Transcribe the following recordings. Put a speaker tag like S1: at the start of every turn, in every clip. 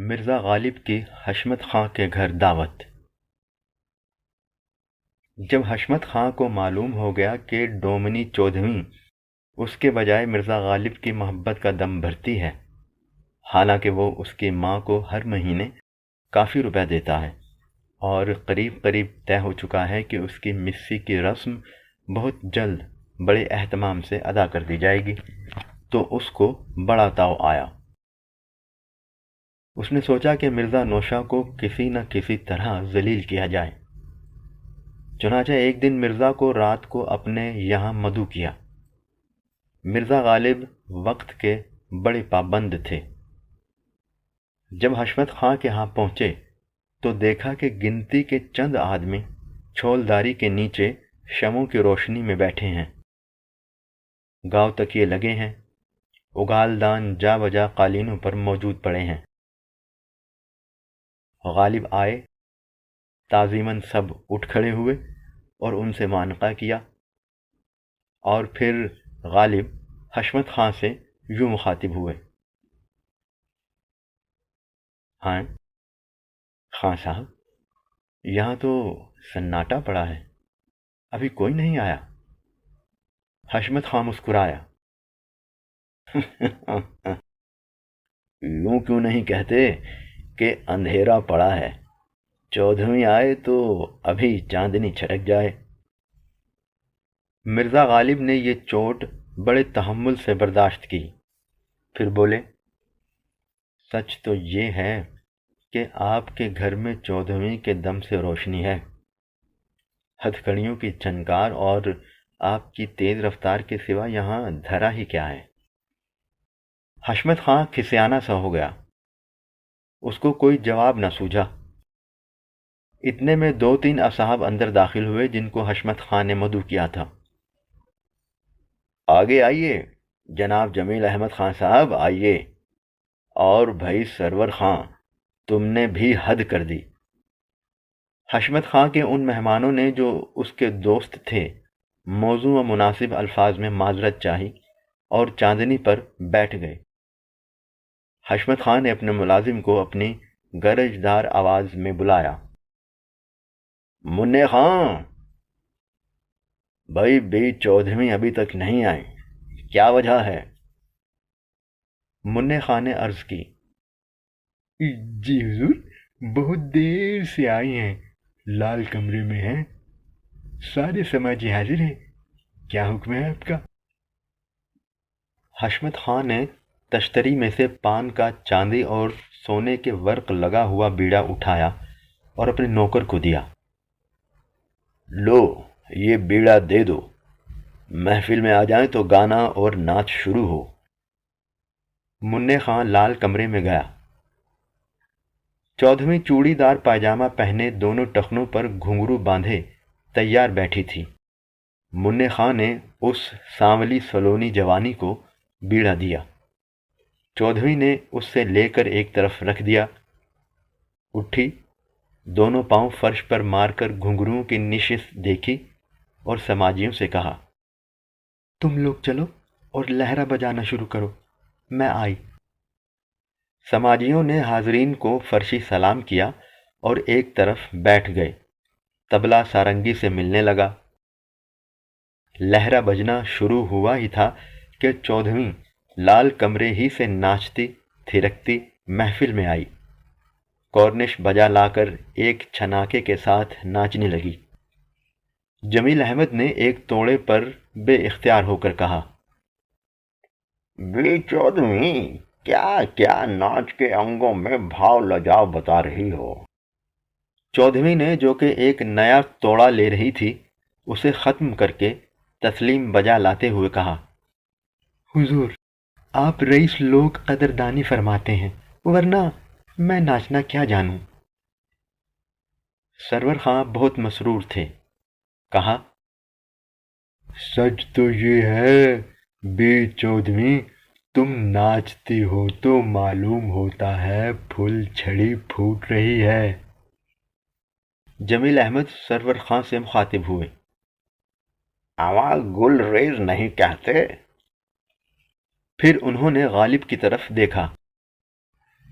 S1: مرزا غالب کی حشمت خاں کے گھر دعوت۔ جب حشمت خاں کو معلوم ہو گیا کہ ڈومنی چودھویں اس کے بجائے مرزا غالب کی محبت کا دم بھرتی ہے، حالانکہ وہ اس کی ماں کو ہر مہینے کافی روپے دیتا ہے اور قریب قریب طے ہو چکا ہے کہ اس کی مسی کی رسم بہت جلد بڑے اہتمام سے ادا کر دی جائے گی، تو اس کو بڑا تاؤ آیا۔ اس نے سوچا کہ مرزا نوشہ کو کسی نہ کسی طرح ذلیل کیا جائے۔ چنانچہ ایک دن مرزا کو رات کو اپنے یہاں مدعو کیا۔ مرزا غالب وقت کے بڑے پابند تھے۔ جب حشمت خاں کے ہاں پہنچے تو دیکھا کہ گنتی کے چند آدمی چھولداری کے نیچے شمعوں کی روشنی میں بیٹھے ہیں، گاؤ تکیے لگے ہیں، اگال دان جا بجا قالینوں پر موجود پڑے ہیں۔ غالب آئے، تعظیماً سب اٹھ کھڑے ہوئے اور ان سے معانقہ کیا، اور پھر غالب حشمت خاں سے یوں مخاطب ہوئے: ہاں خاں صاحب، یہاں تو سناٹا پڑا ہے، ابھی کوئی نہیں آیا؟ حشمت خاں مسکرایا: یوں کیوں نہیں کہتے کہ اندھیرا پڑا ہے، چودھویں آئے تو ابھی چاندنی چھٹک جائے۔ مرزا غالب نے یہ چوٹ بڑے تحمل سے برداشت کی، پھر بولے: سچ تو یہ ہے کہ آپ کے گھر میں چودھویں کے دم سے روشنی ہے، ہتھ کڑیوں کی جھنکار اور آپ کی تیز رفتار کے سوا یہاں دھرا ہی کیا ہے؟ حشمت خاں کھسیانہ سا ہو گیا، اس کو کوئی جواب نہ سوجھا۔ اتنے میں دو تین اصحاب اندر داخل ہوئے جن کو حشمت خاں نے مدعو کیا تھا۔ آگے آئیے جناب جمیل احمد خاں صاحب، آئیے، اور بھائی سرور خاں، تم نے بھی حد کر دی۔ حشمت خاں کے ان مہمانوں نے جو اس کے دوست تھے موزوں و مناسب الفاظ میں معذرت چاہی اور چاندنی پر بیٹھ گئے۔ حشمت خاں نے اپنے ملازم کو اپنی گرجدار آواز میں بلایا: منع خاں، بھائی بی چودھویں ابھی تک نہیں آئے، کیا وجہ ہے؟ منع خاں نے عرض کی: جی حضور، بہت دیر سے آئی ہیں، لال کمرے میں ہیں، سارے سماجی حاضر ہیں، کیا حکم ہے آپ کا؟ حشمت خاں نے تشتری میں سے پان کا چاندی اور سونے کے ورق لگا ہوا بیڑا اٹھایا اور اپنے نوکر کو دیا۔ لو، یہ بیڑا دے دو، محفل میں آ جائیں تو گانا اور ناچ شروع ہو۔ منع خاں لال کمرے میں گیا۔ چودھویں چوڑی دار پائجامہ پہنے دونوں ٹخنوں پر گھنگرو باندھے تیار بیٹھی تھی۔ منع خاں نے اس سانولی سلونی جوانی کو بیڑا دیا۔ چودھویں نے اس سے لے کر ایک طرف رکھ دیا، اٹھی، دونوں پاؤں فرش پر مار کر گھنگروؤں کی نشست دیکھی اور سماجیوں سے کہا: تم لوگ چلو اور لہرا بجانا شروع کرو، میں آئی۔ سماجیوں نے حاضرین کو فرشی سلام کیا اور ایک طرف بیٹھ گئے۔ طبلہ سارنگی سے ملنے لگا۔ لہرا بجنا شروع ہوا ہی تھا کہ چودھویں لال کمرے ہی سے ناچتی تھرکتی محفل میں آئی، کورنش بجا لا کر ایک چھناکے کے ساتھ ناچنے لگی۔ جمیل احمد نے ایک توڑے پر بے اختیار ہو کر کہا: بی چودھویں، کیا کیا ناچ کے انگوں میں بھاؤ لجاؤ بتا رہی ہو؟ چودھویں نے، جو کہ ایک نیا توڑا لے رہی تھی، اسے ختم کر کے تسلیم بجا لاتے ہوئے کہا: حضور، آپ رئیس لوگ قدردانی فرماتے ہیں، ورنہ میں ناچنا کیا جانوں۔ سرور خاں بہت مسرور تھے، کہا: سچ تو یہ ہے بی چودھویں، تم ناچتی ہو تو معلوم ہوتا ہے پھول چھڑی پھوٹ رہی ہے۔ جمیل احمد سرور خاں سے مخاطب ہوئے: آواز گل ریز نہیں کہتے؟ پھر انہوں نے غالب کی طرف دیکھا۔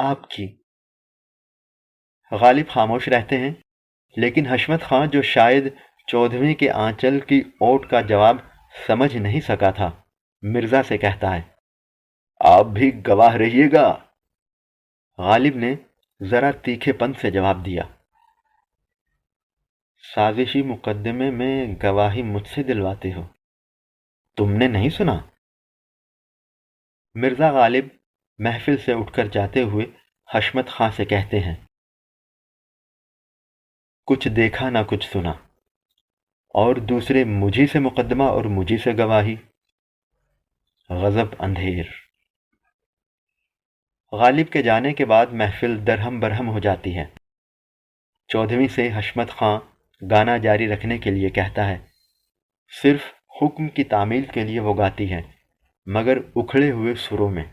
S1: آپ کی۔ غالب خاموش رہتے ہیں، لیکن حشمت خاں جو شاید چودھویں کے آنچل کی اوٹ کا جواب سمجھ نہیں سکا تھا، مرزا سے کہتا ہے،
S2: آپ بھی گواہ رہیے گا؟
S1: غالب نے ذرا تیکھے پن سے جواب دیا، سازشی مقدمے میں گواہی مجھ سے دلواتے ہو؟ تم نے نہیں سنا؟ مرزا غالب محفل سے اٹھ کر جاتے ہوئے حشمت خاں سے کہتے ہیں، کچھ دیکھا نہ کچھ سنا، اور دوسرے مجھی سے مقدمہ اور مجھی سے گواہی، غضب اندھیر۔ غالب کے جانے کے بعد محفل درہم برہم ہو جاتی ہے۔ چودھویں سے حشمت خاں گانا جاری رکھنے کے لیے کہتا ہے، صرف حکم کی تعمیل کے لیے وہ گاتی ہے، مگر اکھڑے ہوئے سروں میں۔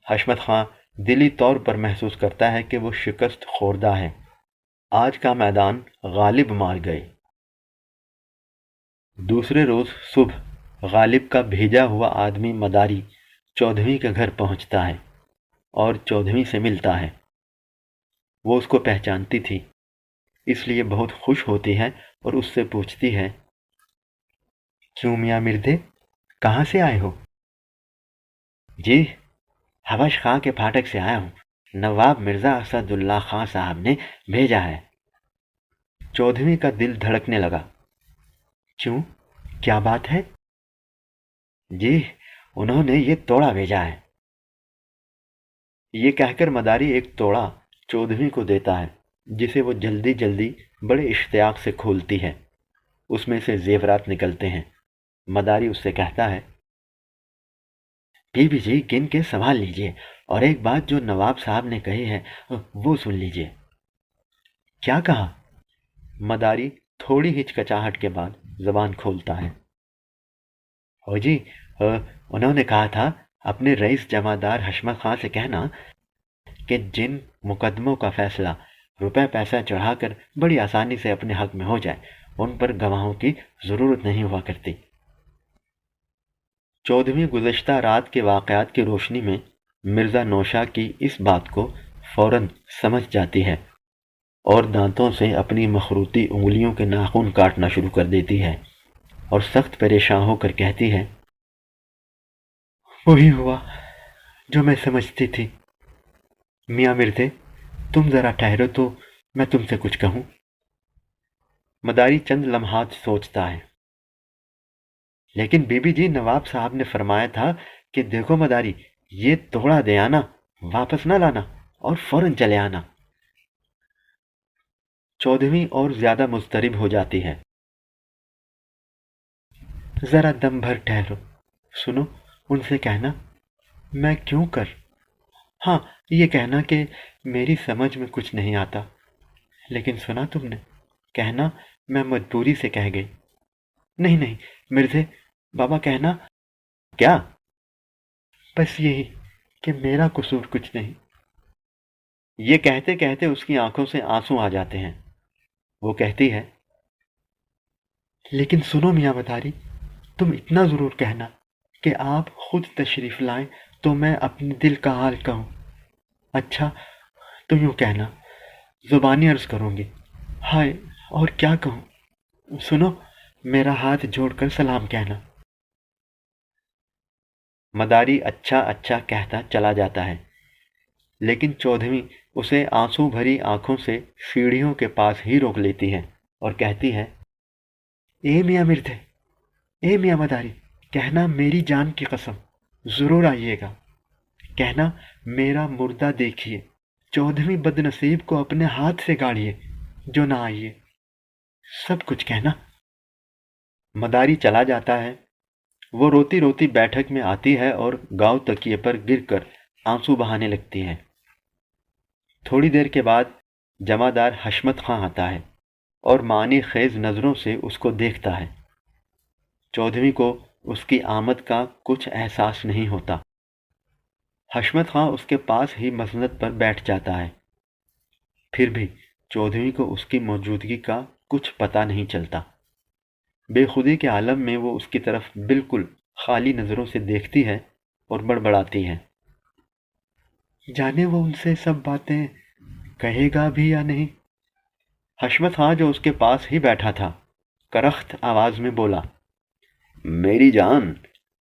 S1: حشمت خاں دلی طور پر محسوس کرتا ہے کہ وہ شکست خوردہ ہے، آج کا میدان غالب مار گئے۔ دوسرے روز صبح غالب کا بھیجا ہوا آدمی مداری چودھویں کے گھر پہنچتا ہے اور چودھویں سے ملتا ہے۔ وہ اس کو پہچانتی تھی، اس لیے بہت خوش ہوتی ہے اور اس سے پوچھتی ہے، کیوں میاں مردے، کہاں سے آئے ہو؟ جی، حبش خاں کے پھاٹک سے آیا ہوں، نواب مرزا اسد اللہ خاں صاحب نے بھیجا ہے۔ چودھویں کا دل دھڑکنے لگا، کیوں، کیا بات ہے؟ جی، انہوں نے یہ توڑا بھیجا ہے۔ یہ کہہ کر مداری ایک توڑا چودھویں کو دیتا ہے، جسے وہ جلدی جلدی بڑے اشتیاق سے کھولتی ہے۔ اس میں سے زیورات نکلتے ہیں۔ مداری اس سے کہتا ہے، بی بی جی گن کے سنبھال لیجئے، اور ایک بات جو نواب صاحب نے کہی ہے وہ سن لیجئے۔ کیا کہا؟ مداری تھوڑی ہچکچاہٹ کے بعد زبان کھولتا ہے، او جی، انہوں نے کہا تھا اپنے رئیس جمعدار حشمت خاں سے کہنا کہ جن مقدموں کا فیصلہ روپے پیسہ چڑھا کر بڑی آسانی سے اپنے حق میں ہو جائے، ان پر گواہوں کی ضرورت نہیں ہوا کرتی۔ چودھویں گزشتہ رات کے واقعات کی روشنی میں مرزا نوشا کی اس بات کو فوراً سمجھ جاتی ہے اور دانتوں سے اپنی مخروطی انگلیوں کے ناخن کاٹنا شروع کر دیتی ہے اور سخت پریشان ہو کر کہتی ہے، وہی ہوا جو میں سمجھتی تھی۔ میاں مردے، تم ذرا ٹھہرو تو میں تم سے کچھ کہوں۔ مداری چند لمحات سوچتا ہے، لیکن بی بی جی نواب صاحب نے فرمایا تھا کہ دیکھو مداری، یہ توڑا دے آنا، واپس نہ لانا اور فوراً چلے آنا۔ چودھویں اور زیادہ مضطرب ہو جاتی ہے، ذرا دم بھر ٹھہرو، سنو، ان سے کہنا میں کیوں کر، ہاں یہ کہنا کہ میری سمجھ میں کچھ نہیں آتا، لیکن سنا تم نے، کہنا میں مجبوری سے کہہ گئی۔ نہیں نہیں مرزے بابا، کہنا کیا؟ بس یہی کہ میرا قصور کچھ نہیں۔ یہ کہتے کہتے اس کی آنکھوں سے آنسو آ جاتے ہیں۔ وہ کہتی ہے، لیکن سنو میاں مداری، تم اتنا ضرور کہنا کہ آپ خود تشریف لائیں تو میں اپنے دل کا حال کہوں۔ اچھا تو یوں کہنا، زبانی عرض کروں گی، ہائے اور کیا کہوں، سنو، میرا ہاتھ جوڑ کر سلام کہنا۔ مداری اچھا اچھا کہتا چلا جاتا ہے، لیکن چودھویں اسے آنسو بھری آنکھوں سے سیڑھیوں کے پاس ہی روک لیتی ہے اور کہتی ہے، اے میاں مردے، اے میاں مداری، کہنا میری جان کی قسم ضرور آئیے گا، کہنا میرا مردہ دیکھیے، چودھویں بد نصیب کو اپنے ہاتھ سے گاڑیے جو نہ آئیے، سب کچھ کہنا۔ مداری چلا جاتا ہے۔ وہ روتی روتی بیٹھک میں آتی ہے اور گاؤں تکیے پر گر کر آنسو بہانے لگتی ہے۔ تھوڑی دیر کے بعد جمعدار حشمت خاں آتا ہے اور معنی خیز نظروں سے اس کو دیکھتا ہے۔ چودھویں کو اس کی آمد کا کچھ احساس نہیں ہوتا۔ حشمت خاں اس کے پاس ہی مسند پر بیٹھ جاتا ہے، پھر بھی چودھویں کو اس کی موجودگی کا کچھ پتہ نہیں چلتا۔ بے خودی کے عالم میں وہ اس کی طرف بالکل خالی نظروں سے دیکھتی ہے اور بڑبڑاتی ہے، جانے وہ ان سے سب باتیں کہے گا بھی یا نہیں۔ حشمت خان جو اس کے پاس ہی بیٹھا تھا کرخت آواز میں بولا،
S2: میری جان،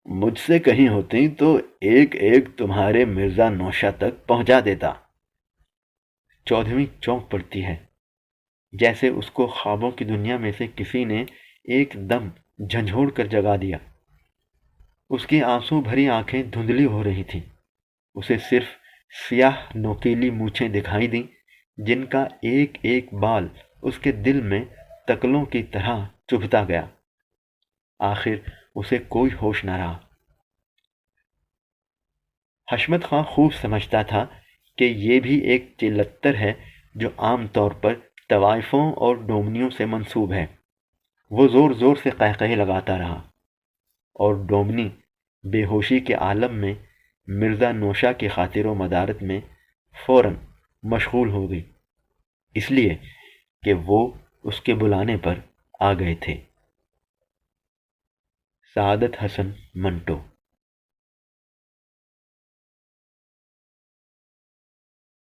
S2: مجھ سے کہیں ہوتی تو ایک ایک تمہارے مرزا نوشہ تک پہنچا دیتا۔
S1: چودھویں چونک پڑتی ہے، جیسے اس کو خوابوں کی دنیا میں سے کسی نے ایک دم جھنجھوڑ کر جگا دیا۔ اس کی آنسو بھری آنکھیں دھندلی ہو رہی تھیں، اسے صرف سیاہ نوکیلی مونچھیں دکھائی دیں جن کا ایک ایک بال اس کے دل میں تکلوں کی طرح چبھتا گیا۔ آخر اسے کوئی ہوش نہ رہا۔ حشمت خان خوب سمجھتا تھا کہ یہ بھی ایک چلتر ہے جو عام طور پر طوائفوں اور ڈومنیوں سے منسوب ہے۔ وہ زور زور سے قہقہے لگاتا رہا اور ڈومنی بے ہوشی کے عالم میں مرزا نوشہ کی خاطر و مدارت میں فوراً مشغول ہو گئی، اس لیے کہ وہ اس کے بلانے پر آ گئے تھے۔ سعادت حسن منٹو۔